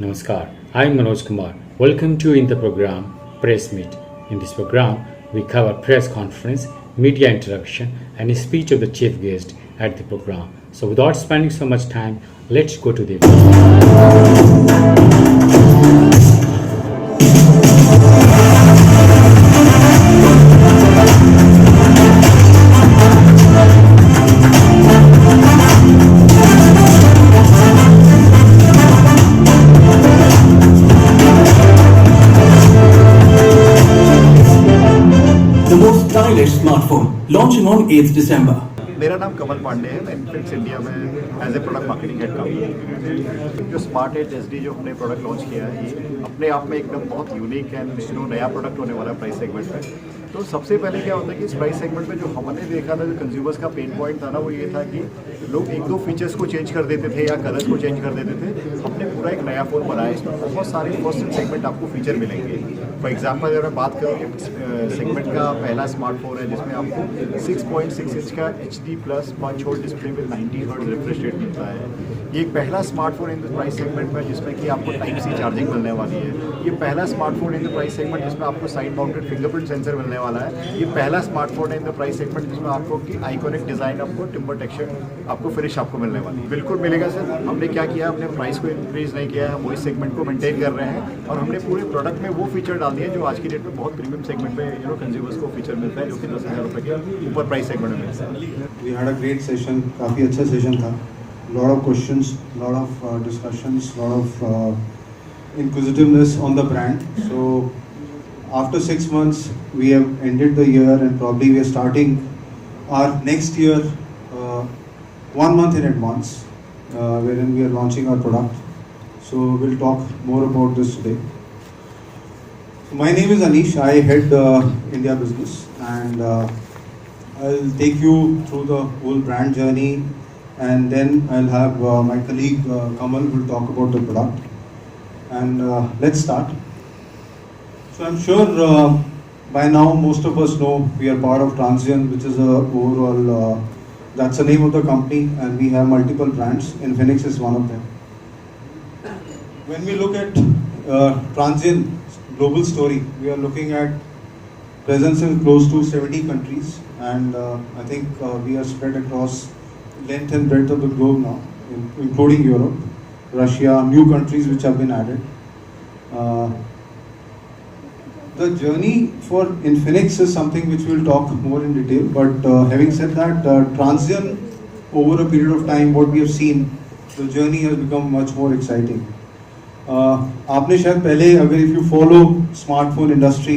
Namaskar, I'm Manoj Kumar. Welcome to in the program Press Meet. In this program, we cover press conference, media interaction, and a speech of the chief guest at the program. So, without spending so much time, let's go to the The most stylish smartphone launching on 8th December. मेरा नाम कमल पांडे है। मैं Infinix India में as a product marketing head काम करता हूँ। जो smart as SD जो हमने प्रोडक्ट लॉन्च किया है, ये अपने आप में एकदम बहुत यूनिक एंड नया प्रोडक्ट होने वाला है प्राइस सेगमेंट में। तो सबसे पहले क्या होता है कि इस प्राइस सेगमेंट में जो हमने देखा था, जो कंज्यूमर्स का पेन पॉइंट था ना, वो ये था कि लोग एक दो फीचर्स को चेंज कर देते थे या कलर्स को चेंज कर देते थे। हमने पूरा एक नया फ़ोन बनाया, इसमें बहुत सारे फर्स्ट सेगमेंट आपको फीचर मिलेंगे। फॉर एग्जाम्पल अगर मैं बात करूँ, ये सेगमेंट का पहला स्मार्टफोन है जिसमें आपको 6.6 इंच का HD प्लस 5 होल्ड डिस्प्ले में 90 हर्ट्ज रिफ्रेश रेट मिलता है। ये पहला smartphone in the price segment में जिसमें कि आपको टाइप सी चार्जिंग मिलने वाली है। ये पहला smartphone in the price segment जिसमें आपको साइड माउंटेड फिंगरप्रिंट सेंसर मिलने वाला है। ये पहला स्मार्टफोन है इन द प्राइस सेगमेंट जिसमें आपको की आइकॉनिक डिज़ाइन, आपको टिम्बर टेक्सचर, आपको फिनिश आपको मिलने वाली है। बिल्कुल मिलेगा सर। हमने क्या किया, हमने प्राइस को इंक्रीज़ नहीं किया है, हम वही सेगमेंट को मेंटेन कर रहे हैं और हमने पूरे प्रोडक्ट में वो फीचर डाल दिए जो आज की डेट में बहुत प्रीमियम सेगमेंट में कंज्यूमर्स को फीचर मिलता है, जो कि 10,000 रुपये के ऊपर प्राइस सेगमेंट में मिलता है। We had a great session, काफ़ी अच्छा सेशन था. Lot of questions, lot of discussions, lot of inquisitiveness on the brand. So after 6 months, we have ended the year and probably we are starting our next year 1 month in advance, wherein we are launching our product. So we'll talk more about this today. My name is Anish. I head India business, and I'll take you through the whole brand journey, and then I'll have my colleague Kamal will talk about the product. And let's start. So I'm sure by now most of us know we are part of Transsion, which is a overall that's the name of the company, and we have multiple brands. Infinix is one of them. When we look at Transsion global story, we are looking at presence in close to 70 countries, and I think we are spread across length and breadth of the globe now, including Europe, Russia, new countries which have been added. The journey for Infinix is something which we'll talk more in detail, but having said that, Transsion, over a period of time, what we have seen, the journey has become much more exciting. आपने शायद पहले, अगर if you follow smartphone industry,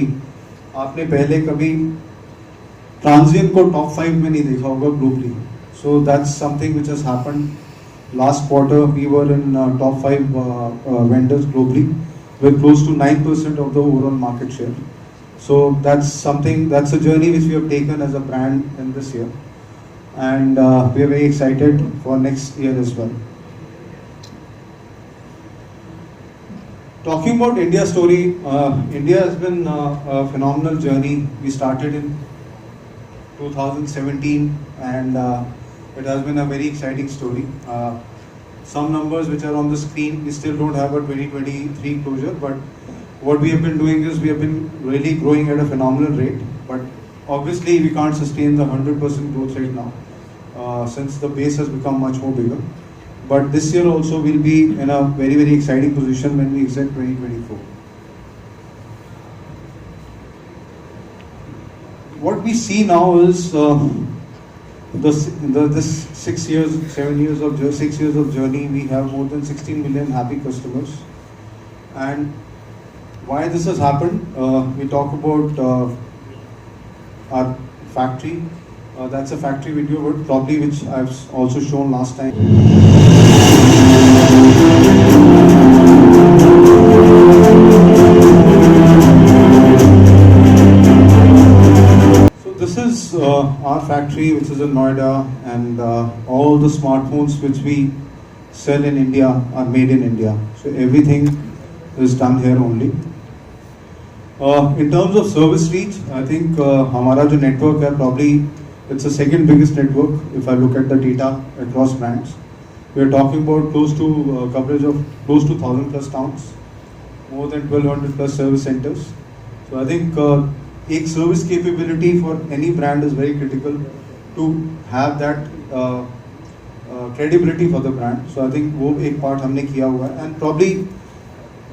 आपने पहले कभी transient को top 5 में नहीं देखा होगा globally. So that's something which has happened last quarter. We were in top 5 vendors globally with close to 9% of the overall market share. So that's something, that's a journey which we have taken as a brand in this year, and we are very excited for next year as well. Talking about India's story, India has been a phenomenal journey. We started in 2017, and it has been a very exciting story. Some numbers which are on the screen, we still don't have a 2023 closure, but what we have been doing is we have been really growing at a phenomenal rate, but obviously we can't sustain the 100% growth rate now, since the base has become much more bigger. But this year also we'll be in a very, very exciting position when we exit 2024. What we see now is this 6 years, 7 years of 6 years of journey, we have more than 16 million happy customers. And why this has happened, we talk about our factory. That's a factory video, probably which I've also shown last time. This is our factory, which is in Noida, and all the smartphones which we sell in India are made in India. So everything is done here only. In terms of service reach, I think हमारा जो network है, probably it's the second biggest network if I look at the data across brands. We are talking about close to coverage of close to 1,000 plus towns, more than 1,200 plus service centers. So I think एक service capability for any brand is very critical to have that credibility for the brand. So I think वो एक part हमने किया हुआ है, and probably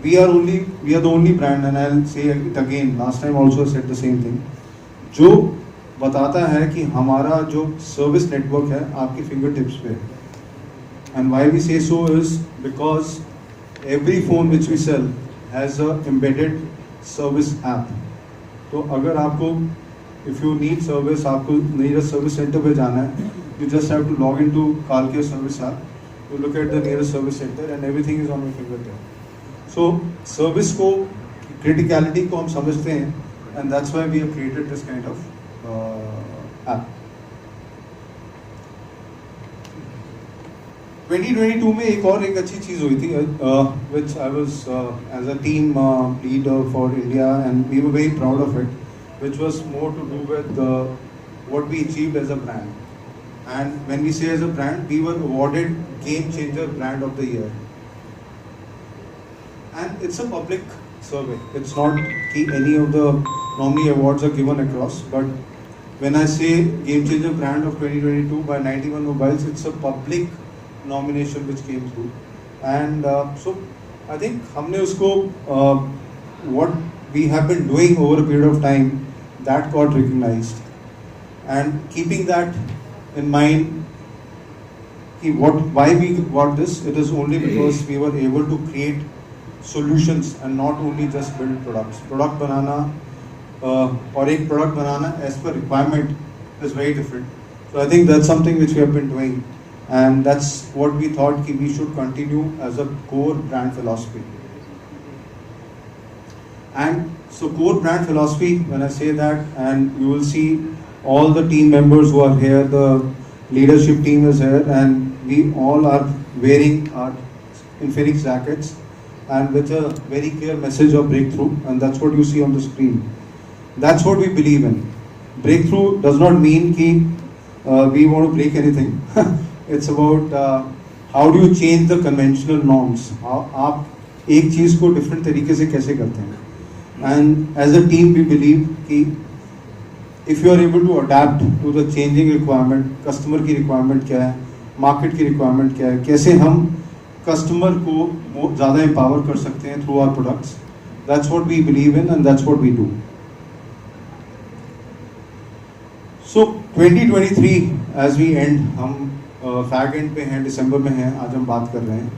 we are the only brand, and I'll say it again, last time also I said the same thing, जो बताता है कि हमारा जो सर्विस नेटवर्क है आपकी फिंगर टिप्स पे है. And why we say so is because every phone which we sell has a embedded service app. तो अगर आपको if you need service, आपको nearest service center पे जाना है, you just have to log into Kalkia service app, you look at the nearest service center and everything is on your fingertip. So service को criticality को हम समझते हैं, and that's why we have created this kind of app. 2022 में एक और एक अच्छी चीज़ हुई थी, which I was as a team leader for India, and we were very proud of it, which was more to do with what we achieved as a brand. And when we say as a brand, we were awarded Game Changer Brand of the Year. And it's a public survey. It's not that any of the normally awards are given across, but when I say Game Changer Brand of 2022 by 91 Mobiles, it's a public nomination which came through. And so I think हमने उसको what we have been doing over a period of time, that got recognized. And keeping that in mind, why we got this, it is only because we were able to create solutions and not only just build products. Product बनाना और एक product banana as per requirement is very different. So I think that's something which we have been doing, and that's what we thought कि we should continue as a core brand philosophy. And so core brand philosophy, when I say that, and you will see all the team members who are here, the leadership team is here, and we all are wearing our Infinix jackets and with a very clear message of breakthrough, and that's what you see on the screen. That's what we believe in. Breakthrough does not mean that we want to break anything. It's about how do you change the conventional norms. आप एक चीज़ को different तरीके से कैसे करते हैं. And as a team we believe कि if you are able to adapt to the changing requirement, customer की requirement क्या है, market की requirement क्या है, कैसे हम customer को ज़्यादा empower कर सकते हैं through our products. That's what we believe in, and that's what we do. So 2023 as we end, हम fag end पे हैं, December में हैं, आज हम बात कर रहे हैं.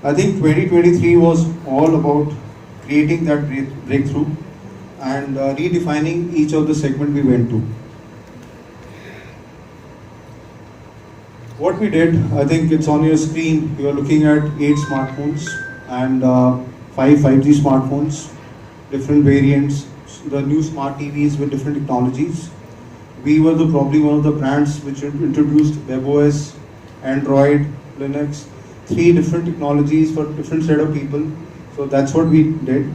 I think 2023 was all about creating that breakthrough and redefining each of the segment we went to. What we did, I think it's on your screen. You are looking at 8 smartphones and 5 5G smartphones, different variants, the new smart TVs with different technologies. We were probably one of the brands which introduced WebOS, Android, Linux, 3 different technologies for different set of people. So that's what we did.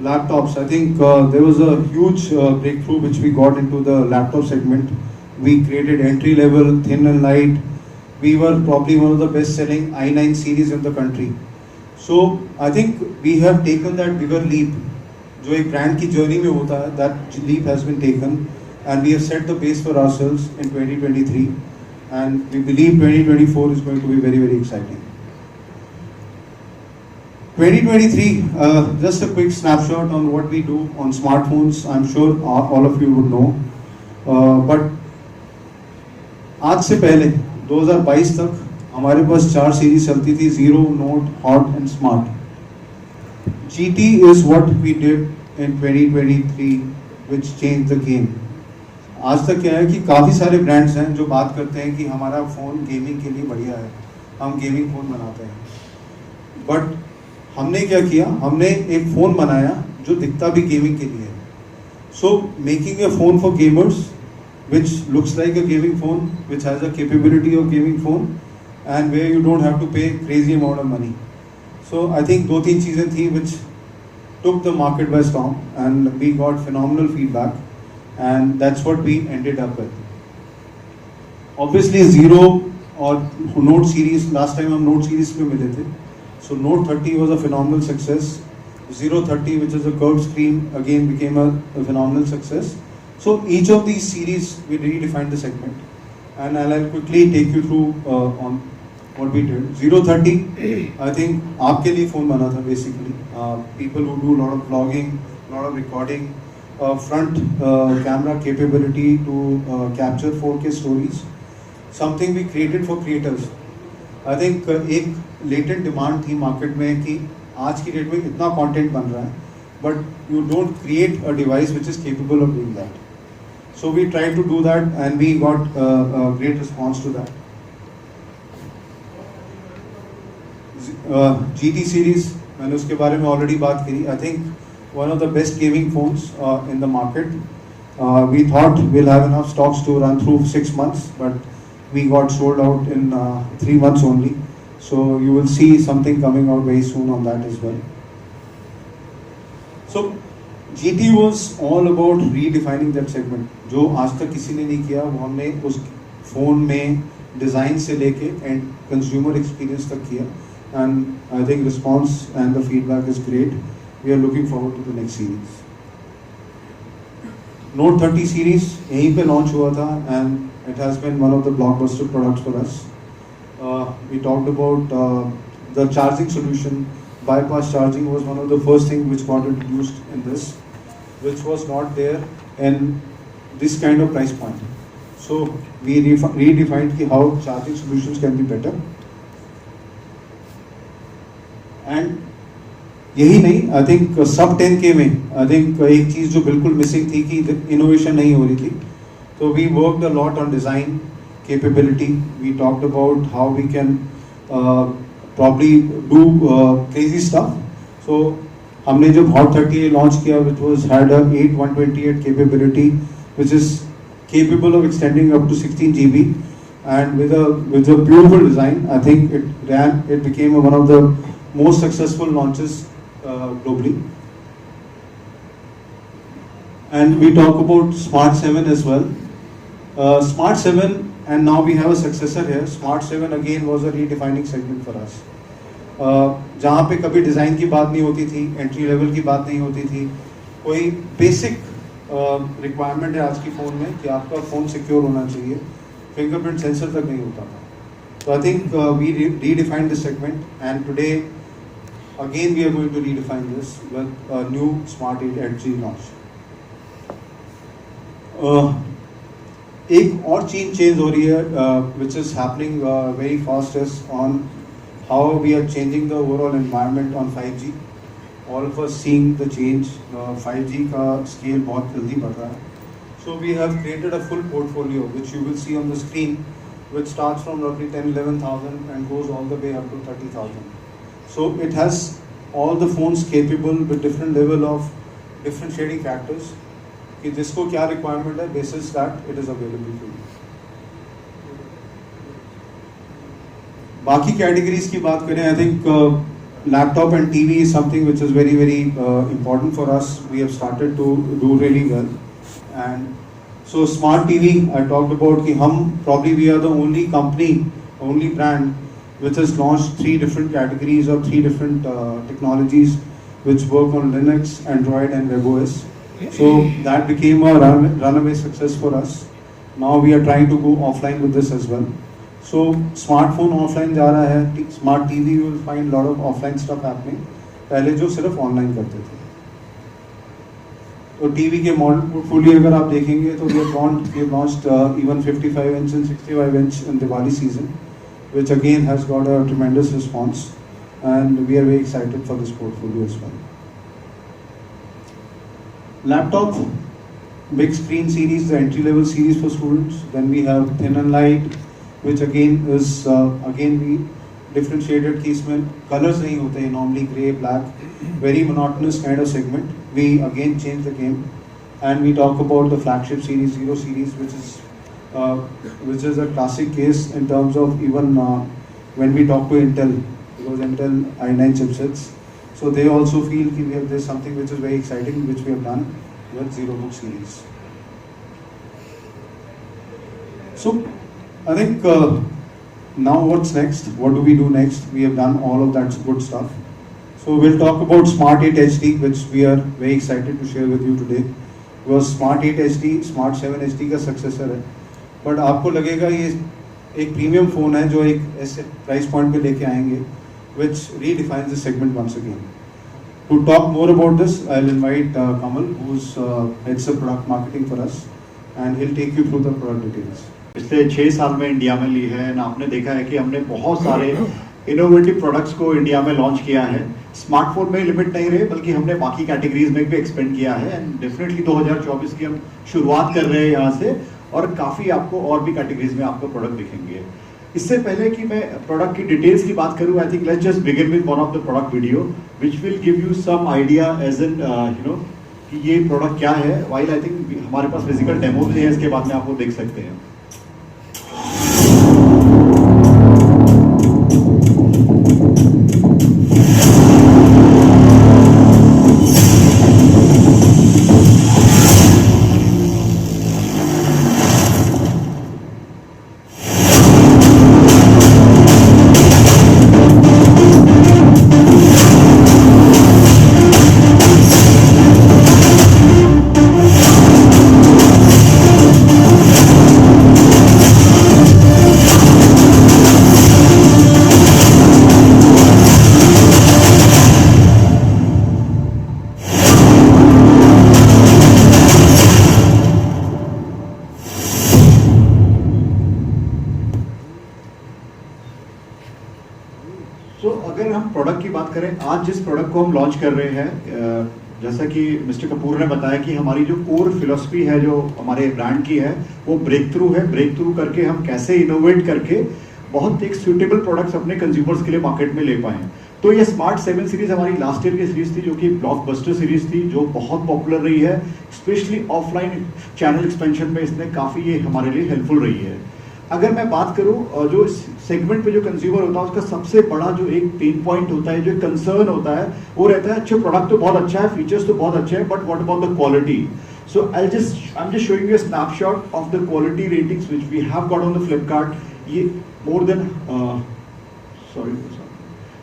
Laptops, I think there was a huge breakthrough which we got into the laptop segment. We created entry level, thin and light. We were probably one of the best selling i9 series in the country. So I think we have taken that bigger leap. जो एक brand की journey में होता है, that leap has been taken, and we have set the base for ourselves in 2023, and we believe 2024 is going to be very, very exciting. 2023, just a quick snapshot on what we do on smartphones. I'm sure all of you would know, but आज से पहले 2022 तक हमारे पास 4 series चलती थी, Zero, Note, Hot and Smart. GT is what we did in 2023 which changed the game. आज तक क्या है कि काफ़ी सारे ब्रांड्स हैं जो बात करते हैं कि हमारा फ़ोन गेमिंग के लिए बढ़िया है, हम गेमिंग फ़ोन बनाते हैं, बट हमने क्या किया, हमने एक फ़ोन बनाया जो दिखता भी गेमिंग के लिए है. So making a phone for gamers which looks like a gaming phone, which has a capability of gaming phone, and where you don't have to pay crazy amount of money. So I think 2-3 चीज़ें थी which took the market by storm, and we got phenomenal feedback, and that's what we ended up with. Obviously Zero और note series, last time हम note series पे मिले थे. So Note 30 was a phenomenal success. 030, which is a curved screen, again became a phenomenal success. So each of these series we redefined the segment, and I'll quickly take you through on what we did. 030, I think आपके लिए phone बना था basically. People who do a lot of vlogging, a lot of recording, front camera capability to capture 4K stories. Something we created for creators. I think एक latent demand थी market में कि आज की डेट में इतना कंटेंट बन रहा है but you don't create a device which is capable of doing that. So we try to do that and we got great response to that. GT series, मैंने उसके बारे में ऑलरेडी बात करी. I think one of the best gaming phones in the market. We thought will have enough stocks to run through 6 months, but we got sold out in 3 months only. So you will see something coming out very soon on that as well. So GT was all about redefining that segment. जो आज तक किसी ने नहीं किया वो हमने उस फोन में डिज़ाइन से लेके एंड कंज्यूमर एक्सपीरियंस तक किया. And I think response and the feedback is great. We are looking forward to the next series. Note 30 series यहीं पे launch हुआ था and it has been one of the blockbuster products for us. We talked about the charging solution. Bypass charging was one of the first things which got introduced in this, which was not there in this kind of price point. So we redefined कि how charging solutions can be better. And यही नहीं, I think सब 10K में I think एक चीज़ जो बिल्कुल missing थी कि इनोवेशन नहीं हो रही थी. So we worked a lot on design capability. We talked about how we can probably do crazy stuff. So हमने जब Hot 30 launch किया, which was had a 8128 capability, which is capable of extending up to 16 GB, and with a beautiful design. I think it became one of the most successful launches globally. And we talk about Smart 7 as well. Smart 7, and now we have a successor here. Smart 7 again was a redefining segment for us. जहाँ पे कभी design की बात नहीं होती थी, entry level की बात नहीं होती थी, कोई बेसिक रिक्वायरमेंट है आज की फ़ोन में कि आपका फ़ोन सिक्योर होना चाहिए, फिंगरप्रिंट सेंसर तक नहीं होता था. So I think we redefined this segment, and today again we are going to redefine this with a new Smart 8 Edge launch. एक और चीज चेंज हो रही है which is happening very fast is on how we are changing the overall environment on 5G. All of us seeing the change. 5G का scale बहुत जल्दी बढ़ रहा है. So we have created a full portfolio which you will see on the screen, which starts from roughly 10-11,000 and goes all the way up to 30,000. So it has all the phones capable with different level of differentiating factors कि जिसको क्या requirement है, basis that it is available to you. बाकी categories की बात करें, I think laptop and TV is something which is very very important for us. We have started to do really well. And so Smart TV, I talked about कि हम probably we are the only company, only brand which has launched 3 different categories or 3 different technologies which work on Linux, Android and WebOS. So that became a runaway success for us. Now we are trying to go offline with this as well. So smartphone offline जा रहा है. Smart TV you will find lot of offline stuff happening. पहले जो सिर्फ online करते थे. तो TV के मॉडल पोर्टफोलियो अगर आप देखेंगे तो we have launched even 55 inch and 65 inch in Diwali season, which again has got a tremendous response, and we are very excited for this portfolio as well. Laptop, big screen series, the entry level series for students. Then we have thin and light, which again is again we differentiated कि इसमें colors नहीं होते हैं, normally grey, black, very monotonous kind of segment. We again changed the game, and we talk about the flagship series, Zero series, which is a classic case in terms of even when we talk to Intel, because Intel i9 chipsets, so they also feel that there's something which is very exciting, which we have done with ZeroBook series. So I think now what's next? What do we do next? We have done all of that good stuff. So we'll talk about Smart 8 HD, which we are very excited to share with you today. Because Smart 8 HD, Smart 7 HD का successor है, but आपको लगेगा ये एक premium phone है जो एक ऐसे प्राइस पॉइंट पे लेके आएंगे, which redefines the segment once again. To talk more about this, I'll invite Kamal, who's heads of product marketing for us, and he'll take you through the product details. पिछले 6 साल में India में ली है ना, आपने देखा है कि हमने बहुत सारे इनोवेटिव प्रोडक्ट्स को इंडिया में लॉन्च किया है. स्मार्टफोन में लिमिट नहीं रहे, बल्कि हमने बाकी कैटेगरीज में भी एक्सपेंड किया है. एंड डेफिनेटली 2024 की हम शुरुआत कर रहे हैं यहाँ से, और काफ़ी आपको और भी कैटेगरीज में आपको प्रोडक्ट दिखेंगे. इससे पहले कि मैं प्रोडक्ट की डिटेल्स की बात करूं, I think let's just begin with one of the product video which will give you some idea as an कि ये प्रोडक्ट क्या है. वाइल आई थिंक हमारे पास फिजिकल डेमो भी है, इसके बाद में आप वो देख सकते हैं. अगर हम प्रोडक्ट की बात करें, आज जिस प्रोडक्ट को हम लॉन्च कर रहे हैं, जैसा कि मिस्टर कपूर ने बताया कि हमारी जो कोर फिलॉसफी है जो हमारे ब्रांड की है वो ब्रेक थ्रू है. ब्रेक थ्रू करके हम कैसे इनोवेट करके बहुत एक सूटेबल प्रोडक्ट्स अपने कंज्यूमर्स के लिए मार्केट में ले पाए. तो ये स्मार्ट 7 सीरीज हमारी लास्ट ईयर की सीरीज थी, जो कि ब्लॉकबस्टर सीरीज थी, जो बहुत पॉपुलर रही है. स्पेशली ऑफलाइन चैनल एक्सपेंशन में इसने काफ़ी ये हमारे लिए हेल्पफुल रही है. अगर मैं बात करूं, जो सेगमेंट पे जो कंज्यूमर होता है उसका सबसे बड़ा जो एक पेन पॉइंट होता है, जो कंसर्न होता है, वो रहता है अच्छा प्रोडक्ट तो बहुत अच्छा है, फीचर्स तो बहुत अच्छे हैं, but what about the quality. So I am just showing you a snapshot of the quality ratings which we have got on the Flipkart. ये मोर देन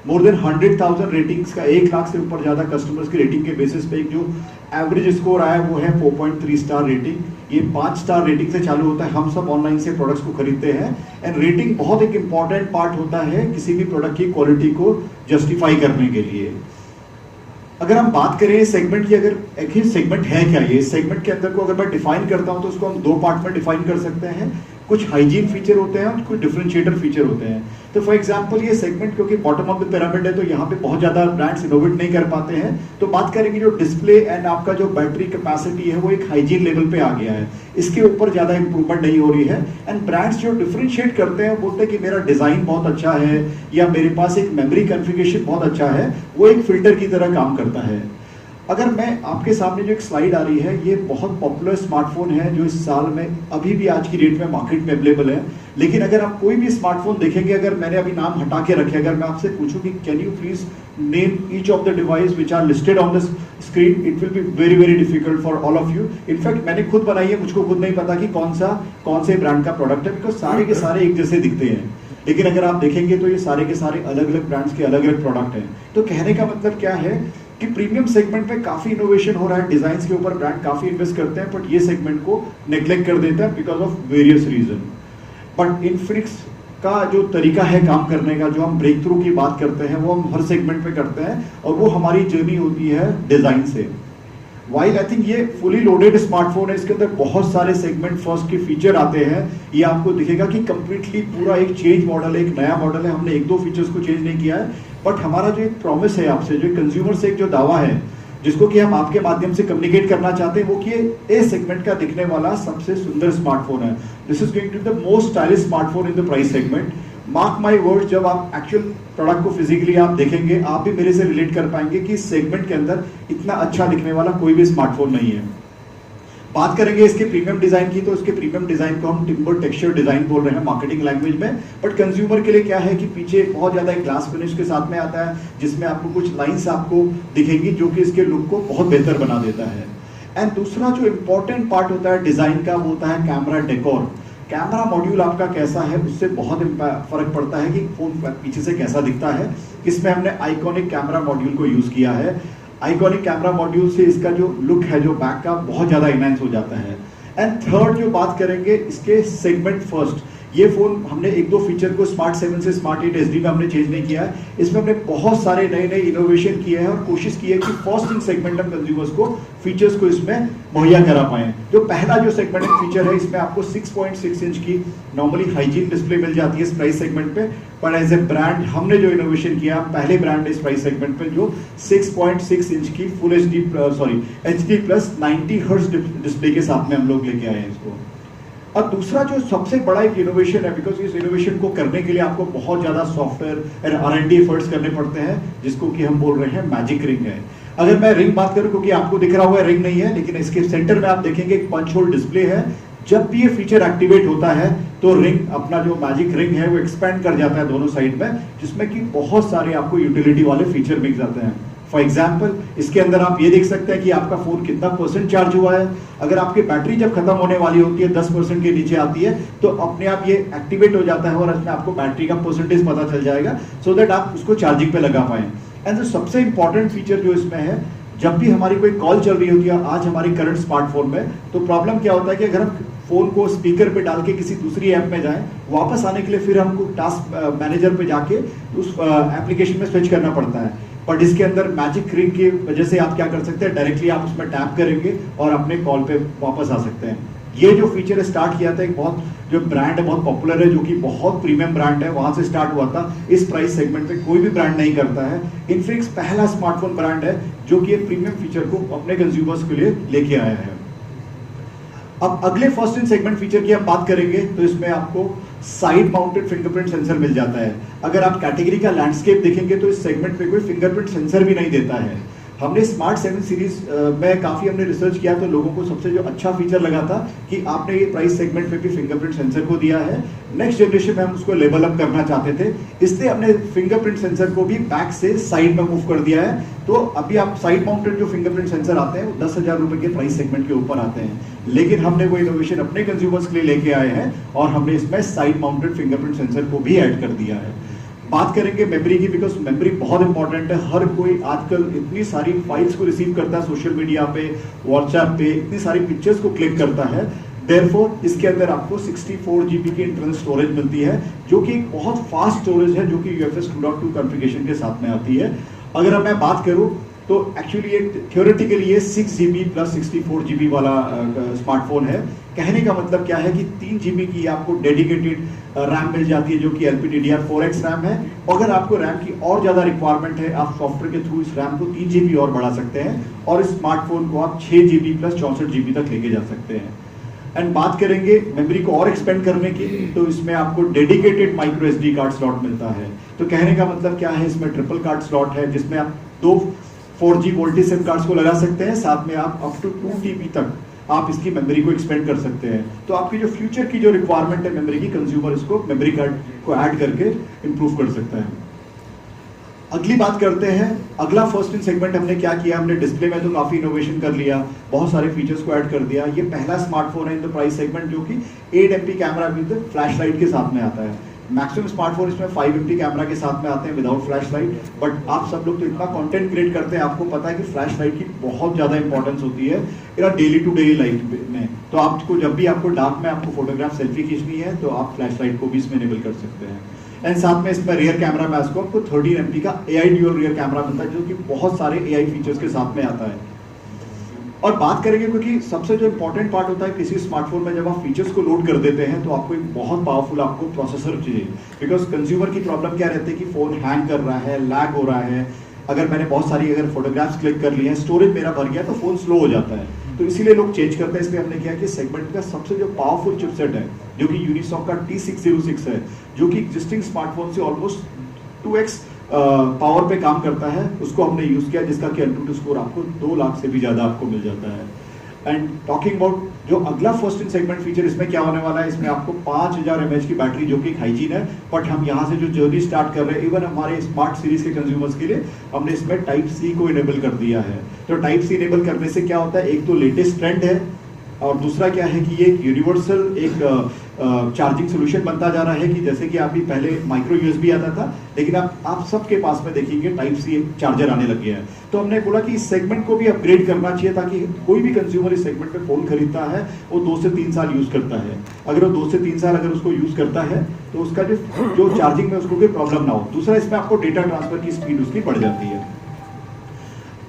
100,000 रेटिंग्स का, 1 लाख से ऊपर ज़्यादा कस्टमर्स की रेटिंग के बेसिस पे एक जो एवरेज स्कोर आया वो है 4.3 स्टार रेटिंग. ये 5 स्टार रेटिंग से चालू होता है. हम सब ऑनलाइन से प्रोडक्ट्स को खरीदते हैं, एंड रेटिंग बहुत एक इंपॉर्टेंट पार्ट होता है किसी भी प्रोडक्ट की क्वालिटी को जस्टिफाई करने के लिए. अगर हम बात करें सेगमेंट की, अगर एक ही सेगमेंट है क्या, ये सेगमेंट के अंदर को अगर मैं डिफाइन करता हूं तो उसको हम 2 पार्ट में डिफाइन कर सकते हैं. कुछ हाइजीन फीचर होते हैं और कुछ डिफरेंशिएटर फीचर होते हैं. तो फॉर एग्जांपल ये सेगमेंट क्योंकि बॉटम ऑफ द पिरामिड है, तो यहाँ पे बहुत ज़्यादा ब्रांड्स इनोवेट नहीं कर पाते हैं. तो बात करेंगे जो डिस्प्ले एंड आपका जो बैटरी कैपेसिटी है वो एक हाइजीन लेवल पे आ गया है, इसके ऊपर ज़्यादा इंप्रूवमेंट नहीं हो रही है. एंड ब्रांड्स जो डिफरेंशिएट करते हैं, बोलते हैं कि मेरा डिज़ाइन बहुत अच्छा है या मेरे पास एक मेमोरी कॉन्फ़िगरेशन बहुत अच्छा है, वो एक फिल्टर की तरह काम करता है. अगर मैं आपके सामने जो एक स्लाइड आ रही है, ये बहुत पॉपुलर स्मार्टफोन है जो इस साल में अभी भी आज की डेट में मार्केट में अवेलेबल है. लेकिन अगर आप कोई भी स्मार्टफोन देखेंगे, अगर मैंने अभी नाम हटा के रखे, अगर मैं आपसे पूछूं कि can you please name each of the device which are listed on the screen, it will be very very difficult for all of you. In fact मैंने खुद बनाई है, मुझको खुद नहीं पता कि कौन से ब्रांड का प्रोडक्ट है, बिकॉज सारे के सारे एक जैसे दिखते हैं. लेकिन अगर आप देखेंगे तो ये सारे के सारे अलग अलग ब्रांड्स के अलग अलग प्रोडक्ट हैं. तो कहने का मतलब क्या है कि प्रीमियम सेगमेंट में काफ़ी इनोवेशन हो रहा है, डिज़ाइंस के ऊपर ब्रांड काफ़ी इन्वेस्ट करते हैं, बट ये सेगमेंट को नेग्लेक्ट कर देता है because of various reason. But Infinix का जो तरीका है काम करने का, जो हम ब्रेक थ्रू की बात करते हैं, वो हम हर सेगमेंट पे करते हैं, और वो हमारी जर्नी होती है डिज़ाइन से. वाइल आई थिंक ये फुली लोडेड स्मार्टफोन है, इसके अंदर बहुत सारे सेगमेंट फर्स्ट के फीचर आते हैं. ये आपको दिखेगा कि कंप्लीटली पूरा एक चेंज मॉडल है, एक नया मॉडल है. हमने 1-2 फीचर्स को चेंज नहीं किया है, बट हमारा जो एक प्रॉमिस है आपसे, जो कंज्यूमर से एक जो दावा है जिसको कि हम आपके माध्यम से कम्युनिकेट करना चाहते हैं, वो कि ए सेगमेंट का दिखने वाला सबसे सुंदर स्मार्टफोन है. This is going to the most stylish smartphone in the price segment. Mark my words, जब आप एक्चुअल प्रोडक्ट को फिजिकली आप देखेंगे, आप भी मेरे से रिलेट कर पाएंगे कि इस सेगमेंट के अंदर इतना अच्छा दिखने वाला कोई भी स्मार्टफोन नहीं है. बात करेंगे इसके प्रीमियम डिजाइन की, तो इसके प्रीमियम डिजाइन को हम टिम्बर टेक्सचर डिजाइन बोल रहे हैं मार्केटिंग लैंग्वेज में. बट कंज्यूमर के लिए क्या है कि पीछे बहुत ज्यादा एक ग्लास फिनिश के साथ में आता है, जिसमें आपको कुछ लाइंस आपको दिखेंगी जो कि इसके लुक को बहुत बेहतर बना देता है. एंड दूसरा जो इंपॉर्टेंट पार्ट होता है डिजाइन का, वो होता है कैमरा डेकोर. कैमरा मॉड्यूल आपका कैसा है उससे बहुत फर्क पड़ता है कि फोन पीछे से कैसा दिखता है। इसमें हमने आइकॉनिक कैमरा मॉड्यूल को यूज किया है। आइकॉनिक कैमरा मॉड्यूल से इसका जो लुक है जो बैक का बहुत ज्यादा इनहैंस हो जाता है। एंड थर्ड जो बात करेंगे इसके सेगमेंट फर्स्ट, ये फोन हमने एक दो फीचर को स्मार्ट 7 से स्मार्ट 8 SD में हमने चेंज नहीं किया है। इसमें हमने बहुत सारे नए नए इनोवेशन किए हैं और कोशिश की है कि फर्स्ट इन सेगमेंट हम कंज्यूमर्स को फीचर्स को इसमें मुहैया करा पाए। जो पहला जो सेगमेंट फीचर है इसमें आपको 6.6 इंच की नॉर्मली हाइजीन डिस्प्ले मिल जाती है इस प्राइस सेगमेंट पे, पर एज ए ब्रांड हमने जो इनोवेशन किया, पहले ब्रांड इस प्राइस सेगमेंट पे जो 6.6 इंच की full HD plus 90 hertz display के साथ में हम लोग लेके आए हैं इसको। और दूसरा जो सबसे बड़ा एक इनोवेशन है, बिकॉज इस इनोवेशन को करने के लिए आपको बहुत ज्यादा सॉफ्टवेयर एंड R&D एफर्ट्स करने पड़ते हैं, जिसको कि हम बोल रहे हैं मैजिक रिंग है। अगर मैं रिंग बात करूं, क्योंकि आपको दिख रहा हुआ रिंग नहीं है, लेकिन इसके सेंटर में आप देखेंगे एक पंच होल डिस्प्ले है। जब भी ये फीचर एक्टिवेट होता है तो रिंग, अपना जो मैजिक रिंग है वो एक्सपेंड कर जाता है दोनों साइड में, जिसमें कि बहुत सारे आपको यूटिलिटी वाले फीचर मिल जाते हैं। फॉर एग्जाम्पल इसके अंदर आप ये देख सकते हैं कि आपका फोन कितना % चार्ज हुआ है। अगर आपकी बैटरी जब खत्म होने वाली होती है 10% के नीचे आती है तो अपने आप ये एक्टिवेट हो जाता है और इसमें आपको बैटरी का % पता चल जाएगा, सो दैट आप उसको चार्जिंग पे लगा पाए। एंड सबसे इंपॉर्टेंट फीचर जो इसमें है, जब भी हमारी कोई कॉल चल रही होती है आज हमारी करंट स्मार्टफोन में, तो प्रॉब्लम क्या होता है कि अगर हम फोन को स्पीकर पे डाल के किसी दूसरी ऐप में जाएं, वापस आने के लिए फिर हमको टास्क मैनेजर पे जाके उस एप्लीकेशन में स्विच करना पड़ता है। बट इसके अंदर मैजिक रिंग की वजह से आप क्या कर सकते हैं, डायरेक्टली आप उसमें टैप करेंगे और अपने कॉल पे वापस आ सकते हैं। ये जो फीचर स्टार्ट किया था एक बहुत जो ब्रांड है, बहुत पॉपुलर है, जो कि बहुत प्रीमियम ब्रांड है, वहां से स्टार्ट हुआ था। इस प्राइस सेगमेंट पे कोई भी ब्रांड नहीं करता है। इनफिनिक्स पहला स्मार्टफोन ब्रांड है जो कि ये प्रीमियम फीचर को अपने कंज्यूमर्स के लिए लेके आया है। अब अगले फर्स्ट इन सेगमेंट फीचर की हम बात करेंगे तो इसमें आपको साइड माउंटेड फिंगरप्रिंट सेंसर मिल जाता है। अगर आप कैटेगरी का लैंडस्केप देखेंगे तो इस सेगमेंट पे कोई फिंगरप्रिंट सेंसर भी नहीं देता है। हमने स्मार्ट 7 सीरीज में काफी हमने रिसर्च किया तो लोगों को सबसे जो अच्छा फीचर लगा था कि आपने ये प्राइस सेगमेंट में भी फिंगरप्रिंट सेंसर को दिया है। नेक्स्ट जनरेशन में हम उसको लेवल अप करना चाहते थे, इसलिए हमने फिंगरप्रिंट सेंसर को भी बैक से साइड में मूव कर दिया है। तो अभी आप साइड माउंटेड जो फिंगरप्रिंट सेंसर आते हैं वो 10,000 रुपए के प्राइस सेगमेंट के ऊपर आते हैं, लेकिन हमने वो इनोवेशन अपने कंज्यूमर्स के लिए लेके आए हैं और हमने इसमें साइड माउंटेड फिंगरप्रिंट सेंसर को भी ऐड कर दिया है। बात करेंगे मेमोरी की, बिकॉज मेमोरी बहुत इंपॉर्टेंट है। हर कोई आजकल इतनी सारी फाइल्स को रिसीव करता है सोशल मीडिया पे, व्हाट्सएप पे, इतनी सारी पिक्चर्स को क्लिक करता है। देयरफॉर इसके अंदर आपको 64 GB की इंटरनल स्टोरेज मिलती है, जो कि एक बहुत फास्ट स्टोरेज है, जो कि UFS 2.2 कॉन्फ़िगरेशन के साथ में आती है। अगर अब मैं बात करूं तो एक्चुअली ये थियोरेटिकली ये 6 GB प्लस 64 GB वाला स्मार्टफोन है। कहने का मतलब क्या है कि 3 GB की आपको डेडिकेटेड रैम मिल जाती है, जो कि LPDDR4X रैम है। अगर आपको रैम की और ज़्यादा रिक्वायरमेंट है, आप सॉफ्टवेयर के थ्रू इस रैम को 3 GB और बढ़ा सकते हैं और इस स्मार्टफोन को आप 6 GB प्लस 64 GB तक लेके जा सकते हैं। एंड बात करेंगे मेमोरी को और एक्सपेंड करने की, तो इसमें आपको dedicated micro SD card slot मिलता है। तो कहने का मतलब क्या है, इसमें ट्रिपल कार्ड स्लॉट है, जिसमें आप 2 4G वोल्टेज सिम कार्ड्स को लगा सकते हैं, साथ में आप अप टू 2 TB तक आप इसकी मेमोरी को एक्सपेंड कर सकते हैं। तो आपकी जो फ्यूचर की जो रिक्वायरमेंट है मेमोरी की, कंज्यूमर इसको मेमोरी कार्ड को ऐड करके इंप्रूव कर सकता है। अगली बात करते हैं, अगला फर्स्ट इन सेगमेंट हमने क्या किया, हमने डिस्प्ले में तो काफी इनोवेशन कर लिया, बहुत सारे फीचर्स को ऐड कर दिया। ये पहला स्मार्टफोन है इन द प्राइस सेगमेंट जो कि 8 MP camera with flash light के साथ में आता है। मैक्सिमम स्मार्टफोन इसमें 5 MP कैमरा के साथ में आते हैं विदाउट फ्लैश लाइट, बट आप सब लोग तो इतना कंटेंट क्रिएट करते हैं, आपको पता है कि फ्लैश लाइट की बहुत ज़्यादा इंपॉर्टेंस होती है डेली टू डेली लाइफ में। तो आपको जब भी आपको डार्क में आपको फोटोग्राफ सेल्फी खींचनी है तो आप फ्लैश लाइट को भी इसमें इनेबल कर सकते हैं। एंड साथ में इसमें रियर कैमरा में आपको 13 MP का AI ड्यूअल रियर कैमरा मिलता है, जो कि बहुत सारे AI फीचर्स के साथ में आता है। और बात करेंगे, क्योंकि सबसे जो इंपॉर्टेंट पार्ट होता है किसी स्मार्टफोन में, जब आप फीचर्स को लोड कर देते हैं तो आपको एक बहुत पावरफुल आपको प्रोसेसर चाहिए। बिकॉज कंज्यूमर की प्रॉब्लम क्या रहती है कि फोन हैंग कर रहा है, लैग हो रहा है। अगर मैंने बहुत सारी अगर फोटोग्राफ्स क्लिक कर लिए हैं, स्टोरेज मेरा भर गया तो फोन स्लो हो जाता है, तो इसीलिए लोग चेंज करते हैं। इसलिए हमने किया कि सेगमेंट का सबसे जो पावरफुल चिपसेट है, जो कि यूनिसॉक का T606 है, जो कि एग्जिस्टिंग स्मार्टफोन से ऑलमोस्ट 2x पावर पे काम करता है, उसको हमने यूज किया, जिसका कि एंटूटू स्कोर आपको 2 लाख से भी ज्यादा आपको मिल जाता है। एंड टॉकिंग अबाउट जो अगला फर्स्ट इन सेगमेंट फीचर, इसमें क्या होने वाला है, इसमें आपको 5000 mAh की बैटरी, जो कि हाइजीन है, बट हम यहाँ से जो जर्नी स्टार्ट कर रहे हैं, इवन हमारे स्मार्ट सीरीज के कंज्यूमर्स के लिए हमने इसमें Type-C को इनेबल कर दिया है। तो Type-C इनेबल करने से क्या होता है, एक तो लेटेस्ट ट्रेंड है, और दूसरा क्या है कि ये यूनिवर्सल एक चार्जिंग सोल्यूशन बनता जा रहा है कि जैसे कि अभी पहले माइक्रो यूएसबी आता था, लेकिन आप सबके पास में देखेंगे टाइप सी चार्जर आने लग गया है। तो हमने बोला कि इस सेगमेंट को भी अपग्रेड करना चाहिए ताकि कोई भी कंज्यूमर इस सेगमेंट में फ़ोन खरीदता है वो 2 से 3 साल यूज़ करता है। अगर वो 2 से 3 साल अगर उसको यूज़ करता है तो उसका जो चार्जिंग में उसको कोई प्रॉब्लम ना हो। दूसरा, इसमें आपको डेटा ट्रांसफर की स्पीड उसकी बढ़ जाती है।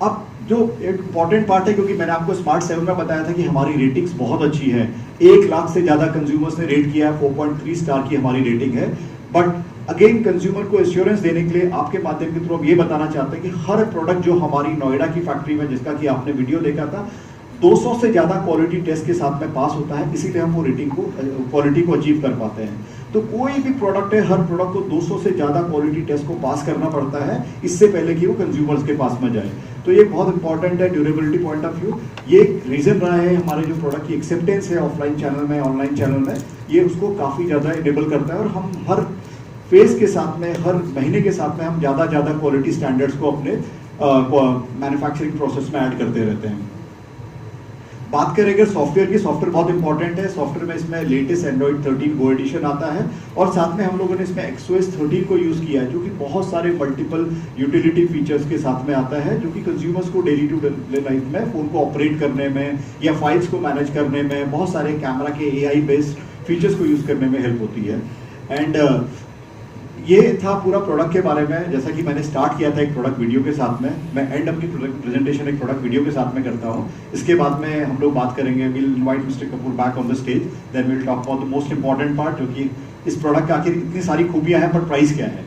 अब जो एक इम्पॉर्टेंट पार्ट है, क्योंकि मैंने आपको स्मार्ट 7 में बताया था कि हमारी रेटिंग्स बहुत अच्छी है, 1 लाख से ज़्यादा कंज्यूमर्स ने रेट किया है, 4.3 स्टार की हमारी रेटिंग है। बट अगेन कंज्यूमर को एश्योरेंस देने के लिए आपके माध्यम के थ्रू हम ये बताना चाहते हैं कि हर प्रोडक्ट जो हमारी नोएडा की फैक्ट्री में, जिसका कि आपने वीडियो देखा था, 200 से ज़्यादा क्वालिटी टेस्ट के साथ में पास होता है, इसीलिए हम वो रेटिंग को क्वालिटी को अचीव कर पाते हैं। तो कोई भी प्रोडक्ट है, हर प्रोडक्ट को 200 से ज़्यादा क्वालिटी टेस्ट को पास करना पड़ता है इससे पहले कि वो कंज्यूमर्स के पास में जाए। तो ये बहुत इंपॉर्टेंट है ड्यूरेबिलिटी पॉइंट ऑफ व्यू। ये रीज़न रहा है हमारे जो प्रोडक्ट की एक्सेप्टेंस है ऑफलाइन चैनल में, ऑनलाइन चैनल में, ये उसको काफ़ी ज़्यादा इनेबल करता है। और हम हर फेज़ के साथ में, हर महीने के साथ में हम ज़्यादा क्वालिटी स्टैंडर्ड्स को अपने मैन्युफैक्चरिंग प्रोसेस में ऐड करते रहते हैं। बात करें अगर सॉफ्टवेयर की, सॉफ्टवेयर बहुत इंपॉर्टेंट है। सॉफ्टवेयर में इसमें लेटेस्ट एंड्रॉइड 13 गो एडिशन आता है और साथ में हम लोगों ने इसमें XOS 13 को यूज़ किया है, जो कि बहुत सारे मल्टीपल यूटिलिटी फीचर्स के साथ में आता है, जो कि कंज्यूमर्स को डेली टू डे लाइफ में फ़ोन को ऑपरेट करने में या फाइल्स को मैनेज करने में, बहुत सारे कैमरा के AI बेस्ड फीचर्स को यूज़ करने में हेल्प होती है। एंड ये था पूरा प्रोडक्ट के बारे में। जैसा कि मैंने स्टार्ट किया था एक प्रोडक्ट वीडियो के साथ में, मैं एंड अपनी प्रेजेंटेशन एक प्रोडक्ट वीडियो के साथ में करता हूँ। इसके बाद में हम लोग बात करेंगे, will invite mister Kapoor back on the stage, then will talk about the most important part, जो कि इस प्रोडक्ट का आखिर इतनी सारी खूबियाँ हैं पर प्राइस क्या है।